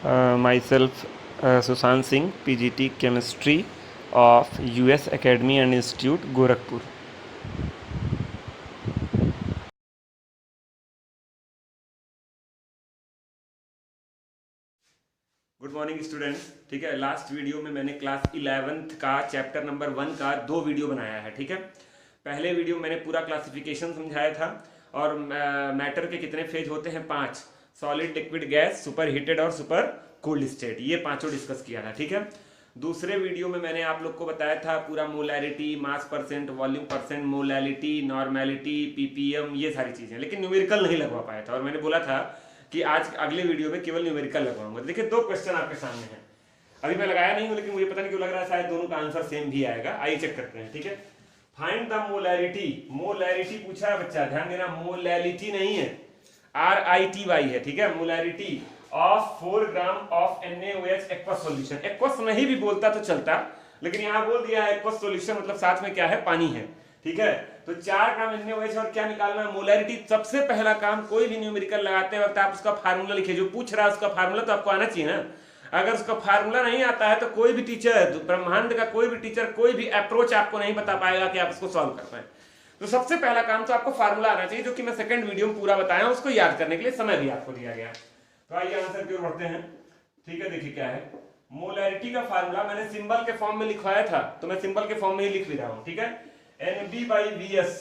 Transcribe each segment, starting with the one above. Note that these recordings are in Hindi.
Myself Sushant Singh, PGT Chemistry of US Academy and Institute, Gorakhpur. Good morning students. ठीक है, लास्ट वीडियो में मैंने क्लास 11th का चैप्टर नंबर 1 का 2 वीडियो बनाया है। ठीक है, पहले वीडियो मैंने पूरा क्लासिफिकेशन समझाया था और मैटर के कितने फेज होते हैं, 5, solid, liquid, gas, super heated और सुपर कोल्ड स्टेट, ये पांचों डिस्कस किया था। ठीक है, दूसरे वीडियो में मैंने आप लोग को बताया था पूरा मोलैरिटी, मास percent, volume percent, molality, normality, ppm, ये सारी चीजें, लेकिन न्यूमेरिकल नहीं लगवा पाया था और मैंने बोला था कि आज अगले वीडियो में केवल न्यूमेरिकल लगवाऊंगा। देखिए 2 क्वेश्चन आपके सामने हैं, अभी मैं लगाया नहीं हूं लेकिन मुझे पता नहीं क्यों लग रहा है शायद दोनों का आंसर सेम भी आएगा। आइए चेक करते हैं। ठीक है, फाइंड द मोलैरिटी। मोलैरिटी पूछा है बच्चा, ध्यान देना, मोलैलिटी नहीं है, RITY है। ठीक है, molarity of 4 gram of NaOH aqueous solution. Aqueous नहीं भी बोलता तो चलता, लेकिन यहां बोल दिया है एक्वस सॉल्यूशन, मतलब साथ में क्या है, पानी है। ठीक है, तो 4 ग्राम NaOH और क्या निकालना है, मोलैरिटी। सबसे पहला काम, कोई भी न्यूमेरिकल लगाते वक्त आप उसका फार्मूला लिखिए। जो पूछ रहा है उसका फार्मूला तो आपको आना चाहिए ना। अगर उसका फार्मूला नहीं आता है तो कोई भी टीचर, ब्रह्मांड का कोई भी टीचर, कोई भी अप्रोच आपको नहीं बता पाएगा कि आप उसको सॉल्व कर पाए। तो सबसे पहला काम तो आपको फार्मूला आना चाहिए, जो कि मैं सेकंड वीडियो में पूरा बताया, उसको याद करने के लिए समय भी आपको दिया गया। तो आइए आंसर की ओर बढ़ते हैं। ठीक है, देखिए क्या है, मोलैरिटी का फार्मूला मैंने सिंबल के फॉर्म में लिखवाया था, तो मैं सिंबल के फॉर्म में ही लिख भी रहा हूं। ठीक है, NB/VS,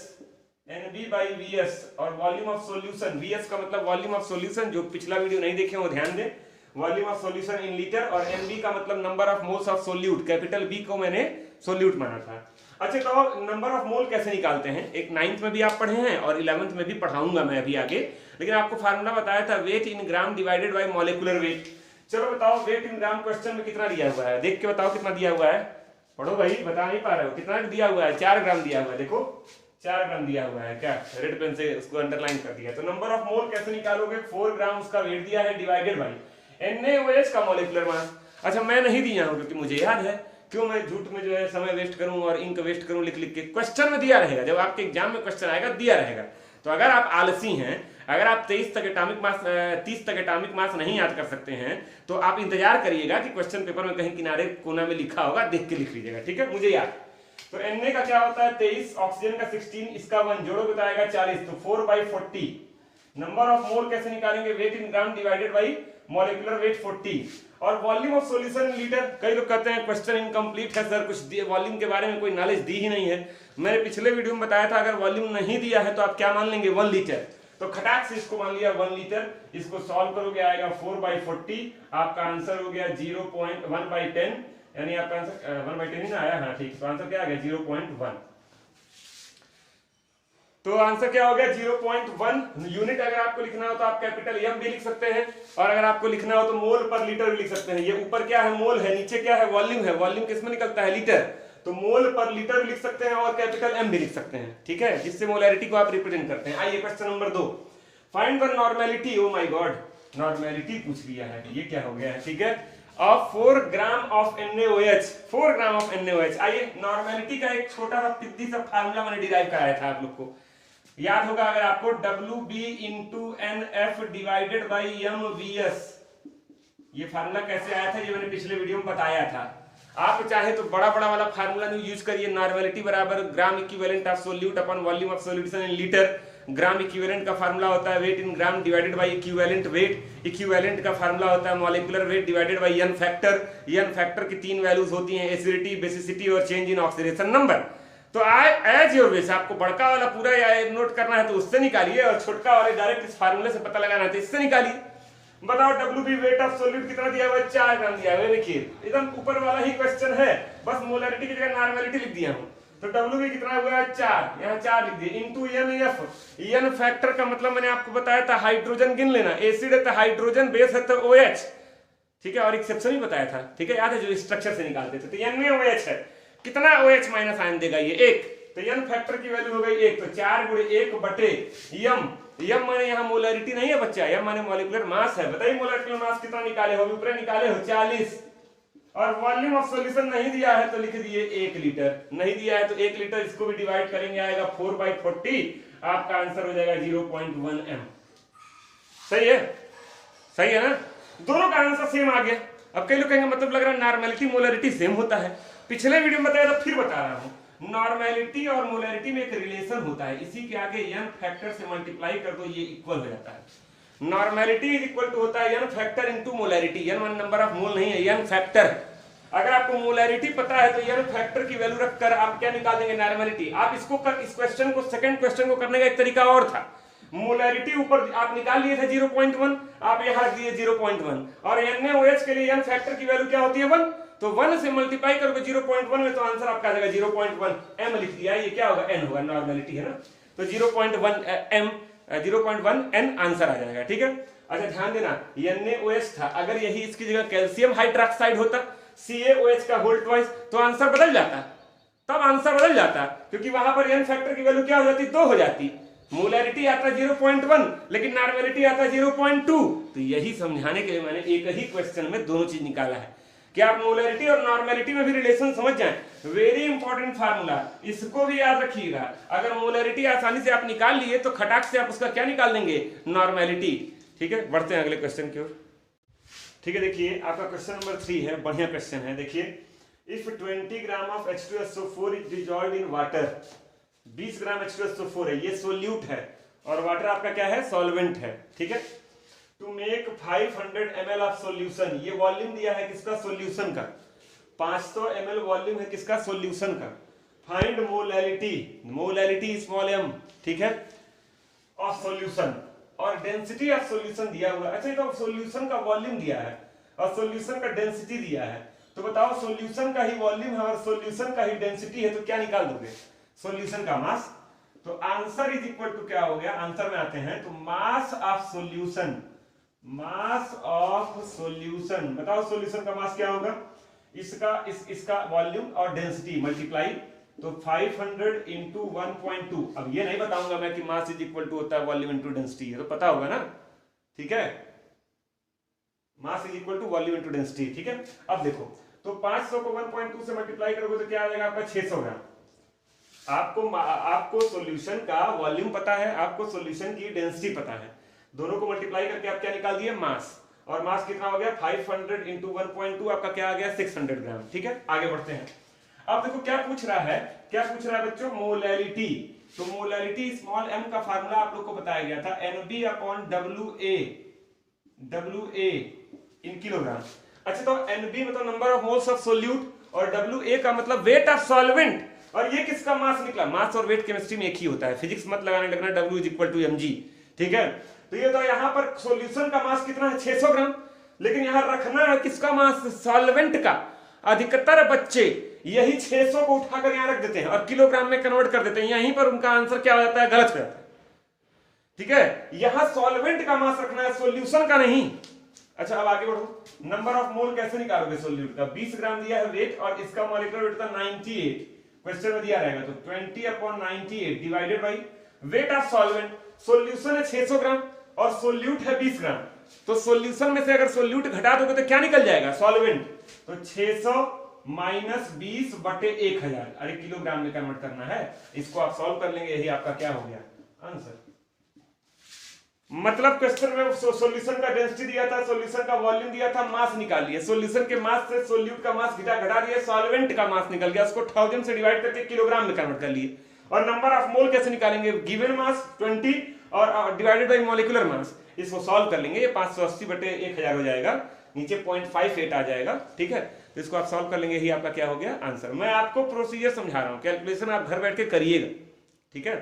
NB/VS और वॉल्यूम ऑफ सॉल्यूशन, VS का मतलब वॉल्यूम ऑफ सॉल्यूशन। जो पिछला वीडियो नहीं देखे वो ध्यान दें, volume of solution in litre, और NB का मतलब number of moles of solute, capital B को मैंने सोल्यूट माना था। अच्छा, तो नंबर ऑफ मोल कैसे निकालते हैं, एक 9th में भी आप पढ़े हैं और 11th में भी पढ़ाऊंगा मैं अभी आगे, लेकिन आपको फार्मूला बताया था, weight in gram divided by molecular weight. चलो बताओ, वेट इन ग्राम क्वेश्चन में कितना दिया हुआ है, देख के बताओ कितना दिया हुआ है। पढ़ो भाई, बता नहीं पा रहे हो, कितना दिया हुआ है, 4 ग्राम दिया हुआ है। देखो 4 ग्राम दिया हुआ है, क्या रेड पेन से उसको अंडरलाइन कर दिया। तो नंबर ऑफ मोल कैसे निकालोगे, 4 ग्राम उसका वेट दिया है, डिवाइडेड बाय NaOH का मॉलिक्यूलर मास। अच्छा, मैं नहीं दिया हूं क्योंकि मुझे याद है, क्यों मैं झूठ में जो है समय वेस्ट करूं और इंक वेस्ट करूं लिख लिख के। क्वेश्चन में दिया रहेगा, जब आपके एग्जाम में क्वेश्चन आएगा दिया रहेगा। तो अगर आप आलसी हैं, अगर आप 30 तक एटॉमिक मास नहीं याद कर सकते हैं, तो आप इंतजार करिएगा कि क्वेश्चन पेपर में कहीं किनारे कोना में लिखा होगा, देख के लिख लीजिएगा। ठीक है, मुझे याद। तो Na का क्या होता है 23, ऑक्सीजन का 16, इसका 1 जोड़ो बताएगा 40, तो 4/40। नंबर ऑफ मोल कैसे निकालेंगे, weight in gram divided by molecular weight 40, और volume of solution in litre. कई लोग कहते हैं क्वेश्चन इनकम्प्लीट है सर, कुछ वॉल्यूम के बारे में कोई नॉलेज दी ही नहीं है। मैंने पिछले वीडियो में बताया था, अगर वॉल्यूम नहीं दिया है तो आप क्या मान लेंगे, 1 लीटर। तो खटाक से इसको मान लिया 1 लीटर, इसको सॉल्व करोगे आएगा 4/40, आपका आंसर हो गया 0.1/10, यानी आपका आंसर 1/10 ही ना आया, हाँ ठीक। तो आंसर क्या आ गया, 0.1। तो आंसर क्या हो गया, 0.1 यूनिट। अगर आपको लिखना हो तो आप कैपिटल M भी लिख सकते हैं, और अगर आपको लिखना हो तो मोल पर लीटर भी लिख सकते हैं। ये ऊपर क्या है, मोल है, नीचे क्या है, वॉल्यूम है। वॉल्यूम किसमें निकलता है, लीटर, तो मोल पर लीटर भी लिख सकते हैं और कैपिटल M भी लिख सकते हैं। ठीक है, जिससे मोलैरिटी को आप रिप्रेजेंट करते हैं। आइए question number 2, find the normality. Oh my God, normality पूछ लिया है, ये क्या हो गया है। ठीक है, of 4 gram of NaOH, 4 gram of NaOH। आइए, नॉर्मेलिटी का एक छोटा सा पिद्दी सा फार्मूला मैंने डिराइव कराया था, आप लोग को याद होगा अगर आपको, WB into NF divided by MVS। ये फार्मूला कैसे आया था, ये मैंने पिछले वीडियो में बताया था। आप चाहे तो बड़ा बड़ा वाला फार्मूला यूज करिए, नॉर्मेलिटी बराबर gram equivalent of solute upon volume of solution in litre. Gram equivalent का फार्मूला होता है weight in gram divided by equivalent weight. Equivalent का फार्मूला होता है molecular weight divided by N factor. N factor की 3 वैल्यूज होती हैं, एसिडिटी, बेसिसिटी और चेंज इन ऑक्सीडेशन नंबर। तो एज योर विश, आपको बड़का वाला पूरा या नोट करना है तो उससे निकालिए, और छोटका वाले डायरेक्ट इस फार्मूले से पता लगाना है तो इससे निकालिए। बताओ WB वेट ऑफ सॉल्यूट कितना दिया हुआ है, 4 ग्राम दिया हुआ है। देखिए एकदम ऊपर वाला ही क्वेश्चन है, बस मोलैरिटी की जगह नॉर्मेलिटी लिख दिया हूं। तो WB कितना हुआ है, 4, यहाँ 4 लिख दिए, इंटू NF। N फैक्टर का मतलब मैंने आपको बताया था, हाइड्रोजन गिन लेना, एसिड है तो हाइड्रोजन, बेस है तो OH। ठीक है, और एक्सेप्शन भी बताया था, ठीक है, याद है, जो स्ट्रक्चर से निकालते थे। तो NaOH है, कितना OH माइनस आयन देगा ये, 1। तो N फैक्टर की वैल्यू हो गई 1, तो 4 गुणे 1/M। M माने यहाँ मोलैरिटी नहीं है बच्चा, M माने मॉलिक्यूलर मास है। बताइए मोलैक्युलर मास कितना निकाले हो, ऊपर निकाले हो 40, और वॉल्यूम ऑफ सॉल्यूशन नहीं दिया है तो लिख दिए 1 लीटर। नहीं दिया है तो 1 लीटर, इसको भी डिवाइड करेंगे आएगा 4/40, आपका आंसर हो जाएगा 0.1 M। सही है, सही है ना। दोनों का आंसर सेम आ गया। अब कई लोग कहेंगे मतलब लग रहा है नॉर्मेलिटी मोलरिटी सेम होता है। पिछले वीडियो में बताया था, फिर बता रहा हूं, नॉर्मेलिटी और मोलरिटी में एक रिलेशन होता है, इसी के आगे n फैक्टर से मल्टीप्लाई कर दो, ये इक्वल हो जाता है। नॉर्मेलिटी इज इक्वल टू होता है n factor into molarity. n one number of मोल नहीं है, n फैक्टर। अगर आपको मोलरिटी पता है तो n फैक्टर की वैल्यू रखकर आप क्या निकाल देंगे, नॉर्मेलिटी। आप इसको इस क्वेश्चन को, सेकंड क्वेश्चन को करने का एक तरीका और था। मोलरिटी ऊपर आप निकाल लिए थे 0.1, आप यहां रख दिए 0.1, और NaOH के लिए n फैक्टर की वैल्यू क्या होती है 1, तो 1 से मल्टीप्लाई करोगे 0.1 में तो आंसर आपका आ जाएगा 0.1 m लिख दिया, ये क्या होगा n होगा, नॉर्मेलिटी है ना, तो 0.1 m 0.1 n आंसर आ जाएगा। ठीक है, अच्छा ध्यान देना, NaOH था, अगर यही इसकी जगह कैल्शियम हाइड्रोक्साइड होता CaOH का होल ट्वाइस, तो आंसर बदल जाता, तब आंसर बदल जाता, क्योंकि वहां पर n फैक्टर की वैल्यू क्या हो जाती, 2 हो जाती। मोलरिटी आता 0.1 लेकिन नॉर्मेलिटी आता 0.2। तो यही समझाने के लिए मैंने एक ही क्वेश्चन में दोनों चीज निकाला है कि आप मोलरिटी और नॉर्मेलिटी में भी रिलेशन समझ जाएं। वेरी इंपॉर्टेंट फार्मूला, इसको भी याद रखिएगा। अगर मोलरिटी आसानी से आप निकाल लिए तो खटाक से आप उसका क्या निकाल देंगे, नॉर्मेलिटी। ठीक है, बढ़ते हैं अगले क्वेश्चन की ओर। ठीक है, देखिए आपका क्वेश्चन नंबर 3 है, बढ़िया क्वेश्चन है। देखिए, if 20 gram of H2SO4 is dissolved in water, 20 gram H2SO4 है, ये सोल्यूट है, और वाटर आपका क्या है, सॉल्वेंट है। ठीक है, to make 500 ml of solution, ये वॉल्यूम दिया है किसका, सॉल्यूशन का। 500 ml वॉल्यूम है किसका, सॉल्यूशन का। Find molality, molality small m, ठीक है, ऑफ सॉल्यूशन, और डेंसिटी ऑफ सॉल्यूशन दिया हुआ है। अच्छा, ये तो सॉल्यूशन का वॉल्यूम दिया है और सॉल्यूशन का डेंसिटी दिया है, तो बताओ सॉल्यूशन का ही वॉल्यूम है और सॉल्यूशन का ही डेंसिटी है, तो क्या निकाल दोगे, सॉल्यूशन का मास। तो आंसर इज इक्वल टू क्या हो गया, आंसर में आते हैं तो mass of solution, mass of solution, बताओ सॉल्यूशन का मास क्या होगा, इसका वॉल्यूम और डेंसिटी मल्टीप्लाई, तो 500 इंटू 1.2। अब ये नहीं बताऊंगा मैं कि मास इज इक्वल टू होता है वॉल्यूम इंटू डेंसिटी, ये तो पता होगा ना। ठीक है, mass is equal to volume into density. ठीक है, अब देखो, तो 500 को 1.2 से मल्टीप्लाई करोगे तो क्या आ जाएगा आपका 600 ग्राम। आपको सॉल्यूशन का वॉल्यूम पता है, आपको सॉल्यूशन की डेंसिटी पता है, दोनों को मल्टीप्लाई करके आप क्या निकाल दिए, मास, और मास कितना हो गया 500 इंटू 1.2, आपका क्या आ गया 600 ग्राम। ठीक है, आगे बढ़ते हैं। अब देखो क्या पूछ रहा है, क्या पूछ रहा है बच्चों, मोलैलिटी। तो मोलैलिटी स्मॉल m का फार्मूला आप लोग को बताया गया था, NB अपॉन WA इन किलोग्राम। अच्छा, तो NB मतलब number of moles of solute, और WA का मतलब वेट ऑफ सॉल्वेंट, और ये किसका मास निकला, मास और वेट केमिस्ट्री में एक ही होता है, फिजिक्स मत लगाने लगना, W is equal to mg। ठीक है, तो ये तो यहां पर सॉल्यूशन का मास कितना है 600 ग्राम, लेकिन यहां रखना है किसका मास, सॉल्वेंट का। अधिकतर बच्चे यही 600 को उठाकर यहां रख देते हैं और किलोग्राम में कन्वर्ट कर देते हैं, यहीं पर उनका आंसर क्या हो जाता है, गलत हो जाता है। ठीक है, यहां सॉल्वेंट का मास रखना है, सॉल्यूशन का नहीं। अच्छा, अब आगे बढ़ो, नंबर ऑफ मोल कैसे निकालोगे सोल्यूट का, 20 ग्राम दिया है वेट, और इसका मॉलिक्यूलर वेट था 98, क्वेश्चन में दिया रहेगा, तो 20/98 divided by weight of solvent. Solution है 600 ग्राम और सोल्यूट है 20 ग्राम, तो सॉल्यूशन में से अगर सोल्यूट घटा दोगे तो क्या निकल जाएगा, सॉल्वेंट। तो 600 माइनस 20 बटे 1000, अरे किलोग्राम में कन्वर्ट करना है, इसको आप सॉल्व कर लेंगे, यही आपका क्या हो गया आंसर। मतलब क्वेश्चन में सॉल्यूशन का डेंसिटी दिया था, सॉल्यूशन का वॉल्यूम दिया था, मास निकाल लिया, सॉल्यूशन के मास से सोल्यूट का मास घटा दिया, सॉल्वेंट का मास निकल गया, उसको 1000 से डिवाइड करके किलोग्राम में कन्वर्ट कर लिए। और नंबर ऑफ मोल कैसे निकालेंगे, गिवन मास 20 और डिवाइडेड बाय मॉलिक्यूलर मास, इसको सॉल्व कर लेंगे, ये 580 बटे 1000 हो जाएगा, नीचे 0.58 आ जाएगा। ठीक है, तो इसको आप सॉल्व कर लेंगे, ही आपका क्या हो गया आंसर। मैं आपको प्रोसीजर समझा रहा हूं, कैलकुलेशन आप घर बैठ के करिएगा। ठीक है,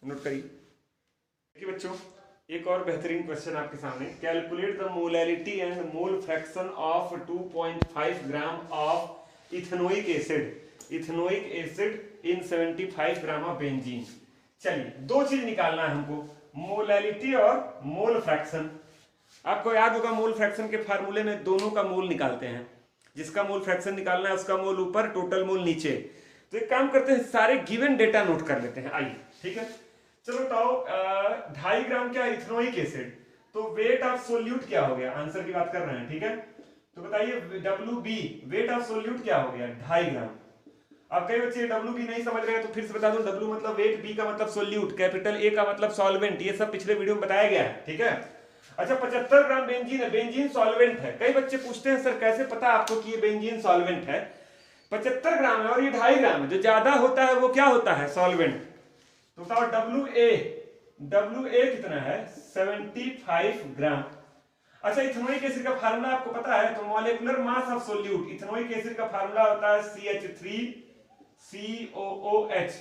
नोट करिए। देखिए बच्चों, एक और बेहतरीन क्वेश्चन आपके सामने, calculate the molality and mole fraction of 2.5 gram of ethanoic acid in 75 gram of benzene. चलिए, दो चीज निकालना है हमको, मोलैलिटी और मोल फ्रैक्शन। आपको याद होगा मोल फ्रैक्शन के फार्मूले में दोनों का मोल निकालते हैं, जिसका मोल फ्रैक्शन निकालना है उसका मोल ऊपर, टोटल मोल नीचे। तो एक काम करते हैं, सारे गिवन डेटा नोट कर लेते हैं, आइए। ठीक है, चलो बताओ 2.5 ग्राम क्या इथेनोइक एसिड, तो वेट ऑफ सोल्यूट क्या हो गया, आंसर की बात कर रहे हैं। ठीक है, तो बताइए WB वेट ऑफ सोल्यूट क्या हो गया, 2.5 ग्राम। अब कई बच्चे WB नहीं समझ रहे हैं, तो फिर से बता दूं, W मतलब वेट, B का मतलब सोल्यूट, कैपिटल A का मतलब सॉल्वेंट, ये सब पिछले वीडियो में बताया गया है। ठीक है, अच्छा 75 ग्राम बेंजीन है, बेंजीन सॉल्वेंट है। कई बच्चे पूछते हैं सर कैसे पता आपको कि ये बेंजीन सॉल्वेंट है। 75 ग्राम है और ये 2.5 ग्राम है, जो ज्यादा होता है वो क्या होता है, सॉल्वेंट। तो बताओ WA कितना है, 75 ग्राम। अच्छा इथेनोइक एसिड का फार्मूला आपको पता है, तो molecular mass of solute, ethanoic acid का फार्मूला होता है CH3COOH।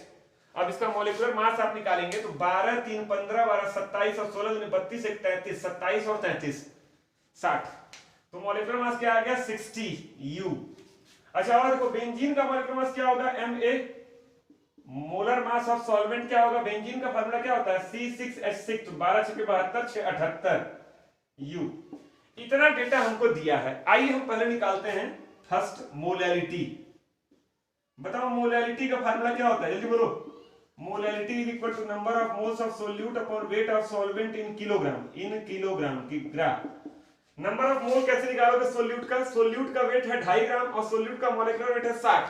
अब इसका मॉलिक्यूलर मास आप निकालेंगे तो 12 3 15 12 27 और 16 दूनी 32 1 33, 27 और 33 60। तो मॉलिक्यूलर मास क्या आ गया 60 U। अच्छा और देखो बेंजीन का मॉलिक्यूलर मास क्या होगा Ma। Molar mass of solvent क्या होगा, बेंजीन का फार्मूला क्या होता है C6H6, तो 12 × 72 6 78 U। इतना डेटा हमको दिया है। आइए हम पहले निकालते हैं फर्स्ट मोलैलिटी। बताओ मोलैलिटी का फार्मूला क्या होता है, जल्दी बोलो। Molality is equal to number of moles of solute upon weight of solvent in kilogram की ग्राम। नंबर ऑफ मोल कैसे निकालोगे सोल्यूट का, सोल्यूट का वेट है 2.5 ग्राम और सोल्यूट का मॉलिक्यूलर वेट है 60,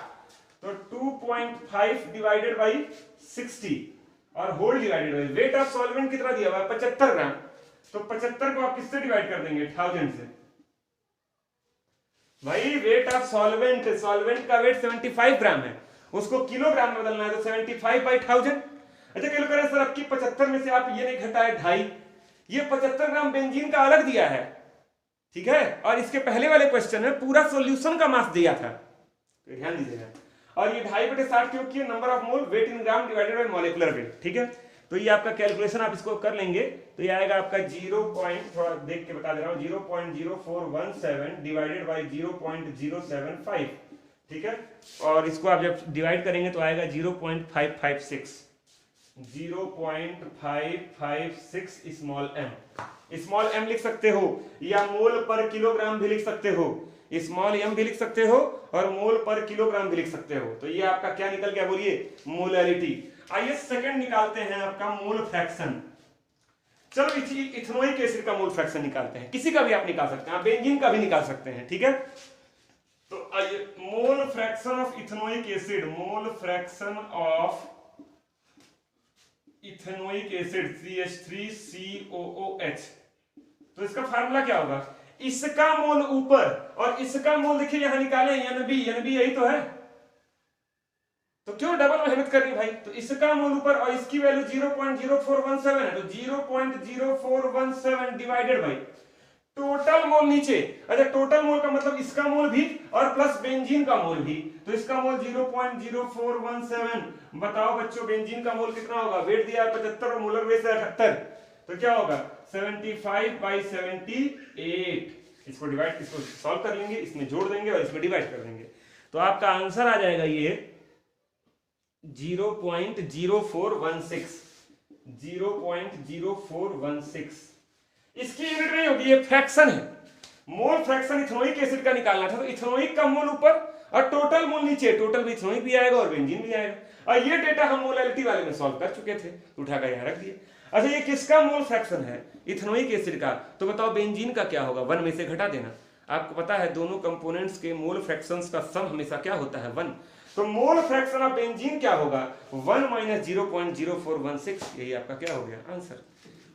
तो 2.5 डिवाइडेड बाई 60 और whole divided by weight of solvent कितना दिया हुआ है 75 ग्राम, तो 75 को आप किससे डिवाइड कर देंगे 1000 से। भाई वेट ऑफ सॉल्वेंट, सॉल्वेंट का वेट 75 ग्राम है, उसको किलोग्राम में बदलना है, तो 75/1000। अच्छा क्या करें सर, आपकी 75 में से आप ये नहीं घटाए 2.5, ये 75 ग्राम बेंजीन का अलग दिया है, ठीक है। और इसके पहले वाले क्वेश्चन में पूरा सॉल्यूशन का मास दिया था, तो ध्यान दीजिएगा। और ये 2.5/60 क्यों किया, number of mole weight in gram divided by molecular weight, ठीक है। तो ये आपका कैलकुलेशन आप इसको कर लेंगे तो ये आएगा आपका 0. थोड़ा देख के बता दे रहा हूं, 0.0417 डिवाइडेड बाय 0.075, ठीक है। और इसको आप जब डिवाइड करेंगे तो आएगा 0.556 स्मॉल m लिख सकते हो या मोल पर किलोग्राम भी लिख सकते हो, स्मॉल m भी लिख सकते हो और मोल पर किलोग्राम भी लिख सकते हो। तो ये आपका क्या निकल गया बोलिए, मोलैलिटी। आइए सेकंड निकालते हैं आपका मोल फ्रैक्शन। चलो इथेनोइक एसिड का मोल फ्रैक्शन निकालते हैं, किसी का भी आप निकाल सकते हैं, आप बेंजीन का भी निकाल सकते हैं, ठीक है। तो आइए मोल fraction of ethanoic acid, mole fraction of ethanoic acid CH3COOH। तो इसका फार्मूला क्या होगा, इसका मोल ऊपर और इसका मोल देखिए यहां निकाले NB यही तो है, तो क्यों डबल मेहनत करनी भाई। तो इसका मोल ऊपर और इसकी वैल्यू 0.0417 है, तो 0.0417 डिवाइडेड बाई टोटल मोल नीचे। अच्छा टोटल मोल का मतलब इसका मोल भी और प्लस बेंजीन का मोल भी, तो इसका मोल 0.0417। बताओ बच्चों बेंजीन का मोल कितना होगा, वेट दिया है 75 और मोलर वेट है 78, तो क्या होगा 75/78। इसको डिवाइड, इसको सॉल्व कर लेंगे, इसमें जोड़ देंगे और इसमें डिवाइड कर देंगे, तो आपका आंसर आ जाएगा ये 0.0416। इसकी यूनिट नहीं होगी, ये फ्रैक्शन है। मोल फ्रैक्शन इथेनोइक एसिड का निकालना था, तो इथेनोइक का मोल ऊपर और टोटल मोल नीचे, टोटल भी इथेनोइक भी आएगा और बेंजीन भी आएगा। और ये डेटा हम मोलैलिटी वाले में सॉल्व कर चुके थे, उठाकर यहां रख दिए। अच्छा ये किसका मोल फ्रैक्शन है, इथेनोइक एसिड का, तो बताओ बेंजीन का क्या होगा, 1 में से घटा देना। आपको पता है दोनों कंपोनेंट्स के मोल फ्रैक्शंस का सम हमेशा क्या होता है 1, तो मोल फ्रैक्शन ऑफ बेंजीन क्या होगा 1 - 0.0416। यही आपका क्या हो गया आंसर।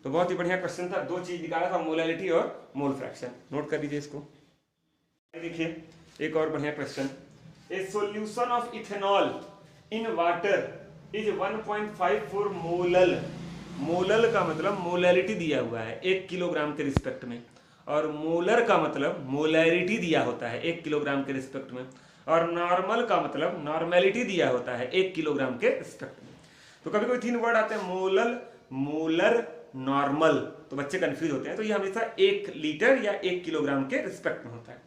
तो बहुत ही बढ़िया क्वेश्चन था, दो चीज निकाला था, मोलैलिटी और मोल फ्रैक्शन। नोट कर लीजिए इसको। देखिए एक और बढ़िया question, A solution of ethanol in water is 1.54 molal. Molal का मतलब मोलैलिटी दिया हुआ है 1 किलोग्राम के रिस्पेक्ट में, और मोलर का मतलब मोलैरिटी दिया होता है 1 किलोग्राम के रिस्पेक्ट में, और नॉर्मल का मतलब नॉर्मेलिटी दिया होता है 1 किलोग्राम के रिस्पेक्ट में। तो कभी कोई 3 वर्ड आते हैं मोलल, मोलर, नॉर्मल, तो बच्चे कंफ्यूज होते हैं। तो ये हमेशा 1 लीटर या 1 किलोग्राम के रिस्पेक्ट में होता है।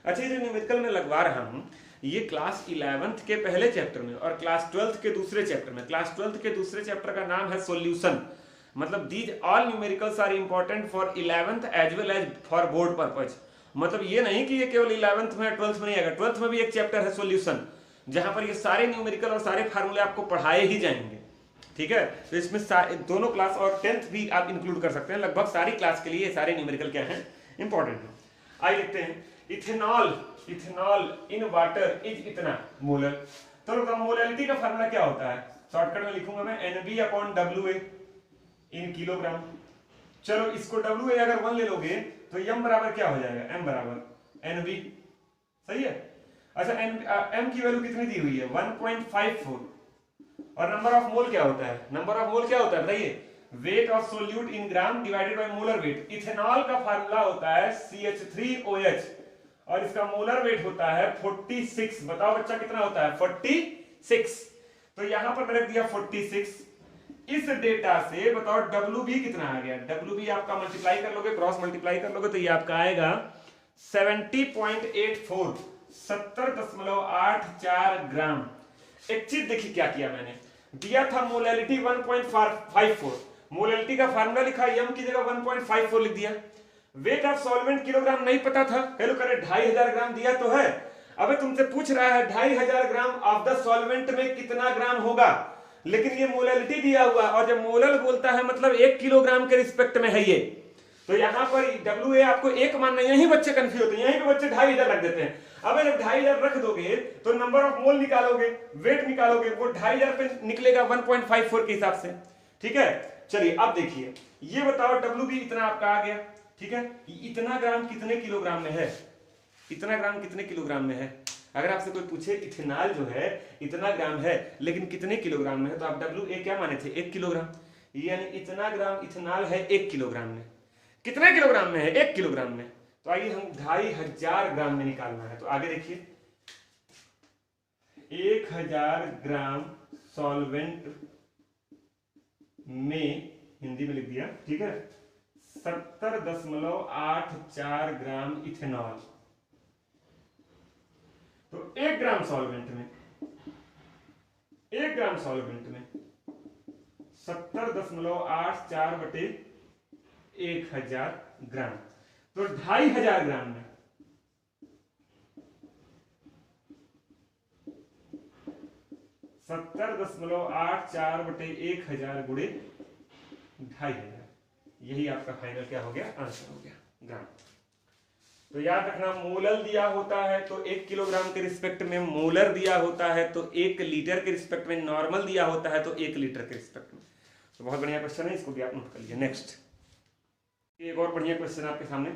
अच्छा ये जो न्यूमेरिकल में लगवा रहा हूँ ये क्लास 11th के पहले चैप्टर में और क्लास 12th के दूसरे चैप्टर में। क्लास 12th के दूसरे चैप्टर का नाम है सॉल्यूशन, मतलब these all numericals are important for 11th as well as for board purpose. मतलब ये नहीं कि ये केवल 11th में 12th में नहीं आएगा, 12th में भी एक चैप्टर है सॉल्यूशन, जहां पर ये सारे न्यूमेरिकल और सारे फार्मूले आपको पढ़ाए ही जाएंगे, ठीक है। तो इसमें दोनों क्लास और 10th भी आप इंक्लूड कर सकते हैं, लगभग सारी क्लास के लिए सारे न्यूमेरिकल क्या है इंपॉर्टेंट है। आइए देखते हैं इथेनॉल इन वाटर इज इतना मोलर। तो मोलैलिटी का फार्मूला क्या होता है, शॉर्टकट में लिखूंगा मैं NB/WA इन किलोग्राम, चलो इसको WA अगर 1 ले लोगे तो m बराबर क्या हो जाएगा, m बराबर NB, सही है। अच्छा m की वैल्यू कितनी दी हुई है 1.54, और नंबर ऑफ मोल क्या होता है, नंबर ऑफ मोल क्या होता है बताइए, weight of solute in gram divided by molar weight. Ethanol का फार्मूला होता है CH3OH और इसका मोलर वेट होता है 46। बताओ बच्चा कितना होता है 46। तो यहां पर मैंने दिया 46। इस डेटा से बताओ WB कितना आ गया, WB आपका मल्टीप्लाई कर लोगे, क्रॉस मल्टीप्लाई कर लोगे तो ये आपका आएगा 70.84, 70.84 ग्राम। एक चीज देखिए क्या किया मैंने, दिया था मोलैलिटी 1.54, मोलैलिटी का फार्मूला लिखा m की जगह 1.54 लिख दिया। वेट ऑफ सॉल्वेंट किलोग्राम नहीं पता था, हेलो करे 2500 ग्राम दिया तो है। अबे तुमसे पूछ रहा है 2500 ग्राम ऑफ द सॉल्वेंट में कितना ग्राम होगा, लेकिन ये मोलैलिटी दिया हुआ, और जब मोलल बोलता है मतलब 1 किलोग्राम के रिस्पेक्ट में है ये, तो यहां पर WA आपको 1 मानना, यही बच्चे कंफ्यूज होते हैं, यहीं पे बच्चे 2500 रख देते हैं। अब जब 2500 रख दोगे तो नंबर ऑफ मोल निकालोगे, वेट निकालोगे, वो 2500 पे निकलेगा 1.54 के हिसाब से, ठीक है। चलिए अब देखिए, ये बताओ WB इतना आपका आ गया, ठीक है। इतना ग्राम कितने किलोग्राम में है, इतना ग्राम कितने किलोग्राम में है। अगर आपसे कोई पूछे इथेनॉल जो है इतना ग्राम है लेकिन कितने किलोग्राम में है, तो आप WA क्या माने थे 1 किलोग्राम, यानी इतना ग्राम इथेनॉल है 1 किलोग्राम में। कितने किलोग्राम में है 1 किलोग्राम में, तो आइए हम 2500 ग्राम में निकालना है। तो आगे देखिए 1000 ग्राम सॉल्वेंट में, हिंदी में लिख दिया, ठीक है, 70.84 ग्राम इथेनॉल। तो 1 ग्राम सॉल्वेंट में, 1 ग्राम सॉल्वेंट में 70.84 बटे 1000 ग्राम, तो 2500 ग्राम में 70.84 बटे 1000 गुणे 2500, यही आपका फाइनल क्या हो गया, आंसर हो गया ग्राम। तो याद रखना, मोलल दिया होता है तो 1 किलोग्राम के रिस्पेक्ट में, मोलर दिया होता है तो 1 लीटर के रिस्पेक्ट में, नॉर्मल दिया होता है तो 1 लीटर के रिस्पेक्ट में। तो बहुत बढ़िया क्वेश्चन है, इसको भी आप नोट कर लीजिए। नेक्स्ट एक और बढ़िया क्वेश्चन आपके सामने।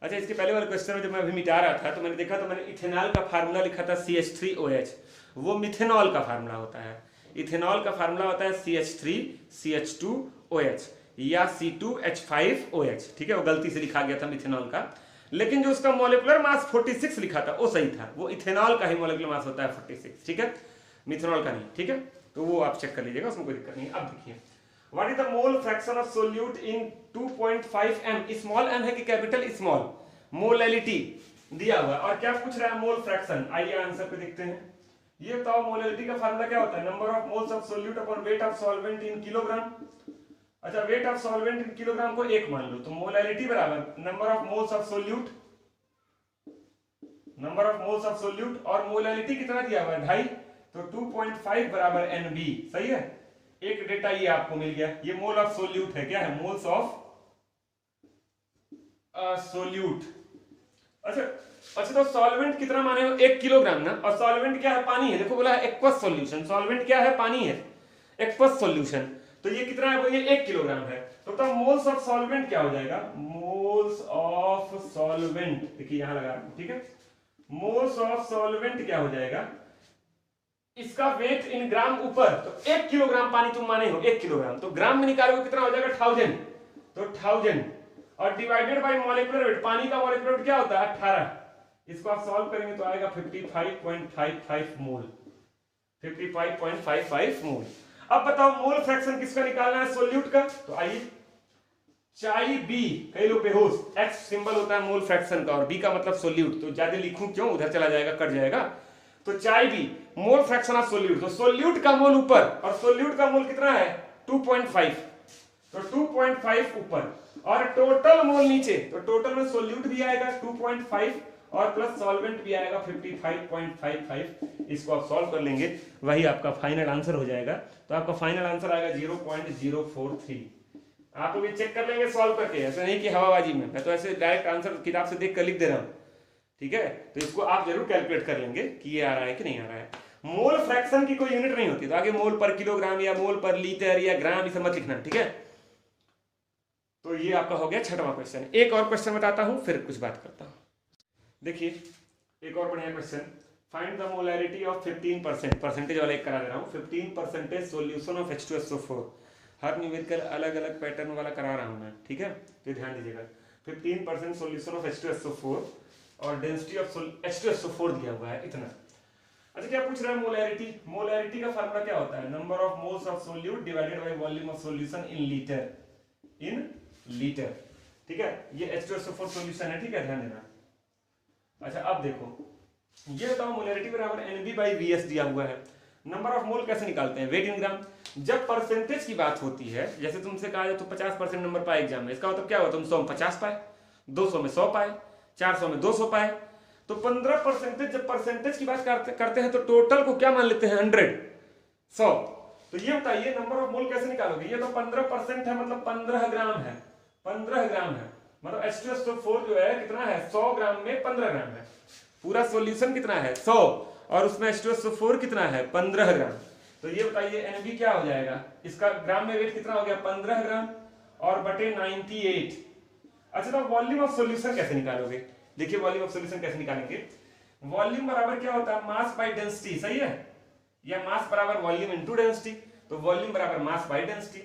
अच्छा, इसके पहले वाले क्वेश्चन में जब मैं अभी मिटा रहा था तो मैंने देखा, तो मैंने इथेनॉल का फार्मूला लिखा था CH3OH, वो मिथेनॉल का फार्मूला होता है। इथेनॉल का फार्मूला होता है CH3CH2OH या C2H5OH, ठीक है, वो गलती से लिखा गया था मिथेनॉल का, लेकिन जो उसका मॉलिक्यूलर मास 46 लिखा था वो सही था, वो इथेनॉल का ही मॉलिक्यूलर मास होता है 46, ठीक है, मिथेनॉल का नहीं, ठीक है। तो वो आप चेक कर लीजिएगा, उसमें कोई दिक्कत नहीं। अब देखिए, what is the mole fraction of solute in 2.5 m, small m है कि कैपिटल स्मॉल, मोलैलिटी दिया हुआ, और क्या पूछ रहा है मोल फ्रैक्शन। आइए आंसर पे देखते हैं। ये बताओ मोलैलिटी का फार्मूला क्या होता है, number of moles of solute upon weight of solvent in kilogram. अच्छा, weight of solvent in kilogram को 1 मान लो, तो मोलैलिटी बराबर number of moles of solute, number of moles of solute, और मोलैलिटी कितना दिया हुआ है 2.5, तो 2.5 बराबर NB, सही है। एक डेटा ये आपको मिल गया, ये मोल ऑफ सोल्यूट है, क्या है, मोल्स ऑफ सोल्यूट। अच्छा तो सॉल्वेंट कितना माने हो 1 किलोग्राम ना, और सॉल्वेंट क्या है, पानी है, देखो बोला है एक्वस सॉल्यूशन, सॉल्वेंट क्या है, पानी है, एक्वस सॉल्यूशन, तो ये कितना है, ये 1 किलोग्राम है। तो मोल्स ऑफ सॉल्वेंट क्या हो जाएगा, मोल्स ऑफ सॉल्वेंट, देखिए यहां लगा, ठीक है, मोल्स ऑफ सॉल्वेंट क्या हो जाएगा, इसका वेट इन ग्राम ऊपर, तो 1 किलोग्राम पानी तुम माने हो 1 किलोग्राम, तो ग्राम में निकालोगे कितना हो जाएगा 1000, तो 1000, और डिवाइडेड बाय मॉलिक्यूलर वेट, पानी का मॉलिक्यूलर वेट क्या होता है 18, इसको आप सॉल्व करेंगे तो आएगा 55.55 मोल, 55.55 मोल। अब बताओ मोल फ्रैक्शन किसका निकालना है, सोल्यूट का। तो आइए, चाई बी, कई लोग बेहोश, एक्स सिंबल होता है मोल फ्रैक्शन का और बी का मतलब सोल्यूट, तो ज्यादा लिखूं क्यों, उधर चला जाएगा, कट जाएगा। तो chi B mole fraction of solute, तो सोल्यूट का मोल ऊपर और सोल्यूट का मोल कितना है 2.5, तो 2.5 ऊपर और टोटल मोल नीचे, तो टोटल में सोल्यूट भी आएगा 2.5 और प्लस सॉल्वेंट भी आएगा 55.55। इसको आप सॉल्व कर लेंगे, वही आपका फाइनल आंसर हो जाएगा। तो आपका फाइनल आंसर आएगा 0.043। आप भी चेक कर लेंगे सॉल्व करके, ऐसा नहीं कि हवाबाजी में, मैं तो ऐसे डायरेक्ट आंसर किताब से देख कर लिख दे रहा हूं, ठीक है। तो इसको आप जरूर कैलकुलेट कर लेंगे कि ये आ रहा है कि नहीं आ रहा है। मोल फ्रैक्शन की कोई यूनिट नहीं होती, तो आगे मोल पर किलोग्राम या मोल पर लीटर या ग्राम इसे मत लिखना, ठीक है। तो तो ये आपका हो गया छठवां क्वेश्चन। एक और क्वेश्चन बताता हूं फिर कुछ बात करता हूं। देखिए एक और बढ़िया question, find the molarity of 15%, percentage वाला एक करा दे रहा हूँ, 15% solution of H2SO4। Her numerical अलग अलग पैटर्न वाला करा रहा हूँ मैं, ठीक है, तो ध्यान दीजिएगा। 15% सॉल्यूशन ऑफ H2SO4 और डेंसिटी ऑफ H2SO4 दिया हुआ है इतना। अच्छा क्या पूछ रहा है, मोलैरिटी। मोलैरिटी का फार्मूला क्या होता है, number of moles of solute divided by volume of solution in litre, in litre, ठीक है। ये H2SO4 सॉल्यूशन है, ठीक है, ध्यान देना। अच्छा अब देखो, ये बताओ मोलैरिटी बराबर NB/VS दिया हुआ है। नंबर ऑफ मोल कैसे निकालते हैं, वेट इन ग्राम। जब परसेंटेज की बात होती है, जैसे तुमसे कहा जाए तो 50% नंबर पाए एग्जाम में, इसका मतलब क्या हुआ, तुम 100 में 50 पाए, 200 में 100 पाए, 400 में 200 पाए, तो 15% जब परसेंटेज की बात करते हैं तो टोटल को क्या मान लेते हैं, 100। तो ये बताइए नंबर ऑफ मोल कैसे निकालोगे। ये तो 15% है, मतलब 15 ग्राम है, 15 ग्राम है, मतलब H2SO4 जो है कितना है, 100 ग्राम में 15 ग्राम है। पूरा सॉल्यूशन कितना है, 100, और उसमें H2SO4 कितना है, 15 ग्राम। तो ये बताइए NB क्या हो जाएगा, इसका ग्राम में वेट कितना हो गया, 15 ग्राम और बटे 98। अच्छा तो वॉल्यूम ऑफ सॉल्यूशन कैसे निकालोगे। देखिए वॉल्यूम ऑफ सॉल्यूशन कैसे निकालेंगे, वॉल्यूम बराबर क्या होता है, मास बाय डेंसिटी, सही है, या मास बराबर वॉल्यूम इनटू डेंसिटी। तो वॉल्यूम बराबर मास बाय डेंसिटी।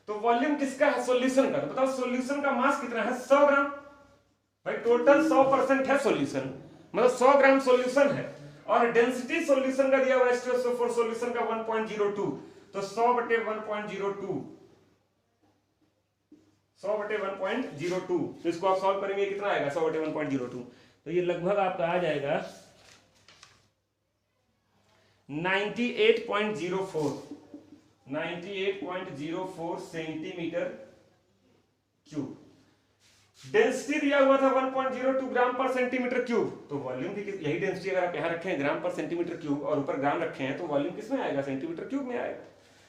तो वॉल्यूम किसका है, सॉल्यूशन का। तो बताओ सॉल्यूशन का मास कितना है, 100 ग्राम। भाई टोटल 100% है सॉल्यूशन, मतलब 100 ग्राम सॉल्यूशन है, और डेंसिटी सॉल्यूशन का दिया हुआ H2SO4 सॉल्यूशन का 1.02, तो 100 बटे 1.02, 100 बटे 1.02। तो इसको आप सॉल्व करेंगे कितना आएगा, 100 बटे 1.02, तो ये लगभग आपका आ जाएगा 98.04 सेंटीमीटर क्यूब। डेंसिटी दिया हुआ था 1.02 ग्राम पर सेंटीमीटर क्यूब, तो वॉल्यूम भी यही डेंसिटी अगर आप यहां रखे हैं ग्राम पर सेंटीमीटर क्यूब और ऊपर ग्राम रखे हैं, तो वॉल्यूम किस में आएगा, सेंटीमीटर क्यूब में आएगा।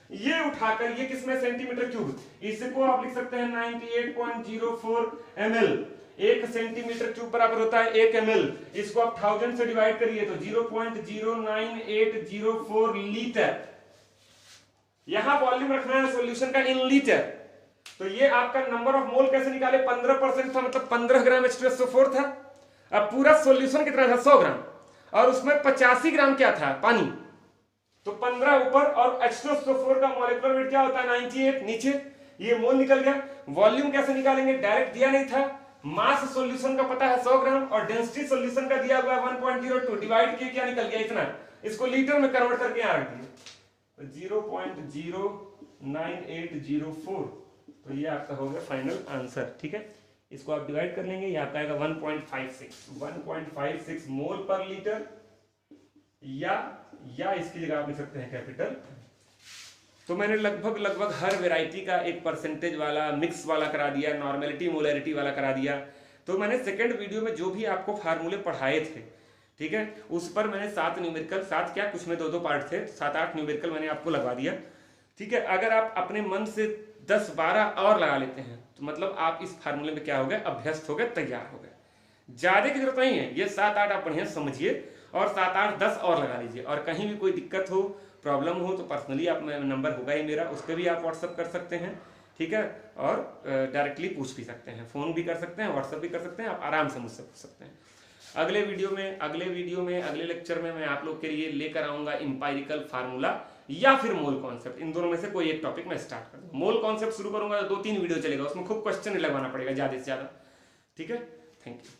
ये उठाकर ये किसमें, सेंटीमीटर क्यूब, इसको आप लिख सकते हैं 98.04 ml। 1 सेंटीमीटर क्यूब बराबर होता है 1 ml। इसको आप 1000 से डिवाइड करिए तो 0.09804 लीटर। यहां वॉल्यूम रखना है सॉल्यूशन का इन लीटर। तो ये आपका नंबर ऑफ मोल कैसे निकाले, 15% था, मतलब 15 ग्राम H2SO4 था। अब पूरा सॉल्यूशन कितना था, 100 ग्राम, और उसमें 85 ग्राम क्या था, पानी। तो 15 ऊपर और H2SO4 का मॉलिक्यूलर वेट क्या होता है, 98 नीचे, ये मोल निकल गया। वॉल्यूम कैसे निकालेंगे, डायरेक्ट दिया नहीं था, मास सॉल्यूशन का पता है 100 ग्राम और डेंसिटी सॉल्यूशन का दिया हुआ है 1.02, डिवाइड किए क्या निकल गया, इतना। इसको लीटर में कन्वर्ट करके यहां रख दिए, 0.09804। तो ये आपका हो गया फाइनल आंसर, ठीक है। इसको आप डिवाइड कर लेंगे, ये आपका आएगा 1.56 मोल पर लीटर, या इसकी जगह आप लिख सकते हैं कैपिटल। तो मैंने लगभग हर वैरायटी का एक परसेंटेज वाला, मिक्स वाला करा दिया, नॉर्मेलिटी मोलैरिटी वाला करा दिया। तो मैंने सेकंड वीडियो में जो भी आपको फार्मूले पढ़ाए थे, ठीक है, उस पर मैंने 7 न्यूमेरिकल, 7 क्या, कुछ में 2-2 पार्ट थे, 7-8 न्यूमेरिकल मैंने आपको लगवा दिया, ठीक है। अगर आप अपने मन से 10-12 और लगा लेते हैं तो मतलब आप इस फार्मूले में क्या हो गए, अभ्यस्त हो गए, तैयार हो गए। ज्यादा की जरूरत नहीं है, ये 7-8 आप बढ़िया समझिए और 7-8-10 और लगा लीजिए। और कहीं भी कोई दिक्कत हो, प्रॉब्लम हो तो पर्सनली आप, नंबर होगा ही मेरा, उस पर भी आप व्हाट्सअप कर सकते हैं, ठीक है, और डायरेक्टली पूछ भी सकते हैं, फोन भी कर सकते हैं, व्हाट्सअप भी कर सकते हैं, आप आराम से मुझसे पूछ सकते हैं। अगले वीडियो में, अगले लेक्चर में मैं आप लोग के लिए लेकर आऊंगा इंपायरिकल फार्मूला या फिर मोल कॉन्सेप्ट। इन दोनों में से कोई एक टॉपिक मैं स्टार्ट कर दूंगा। मोल कॉन्सेप्ट शुरू करूंगा तो 2-3 वीडियो चलेगा, उसमें खूब क्वेश्चन लगवाना पड़ेगा ज्यादा से ज्यादा, ठीक है। Thank you.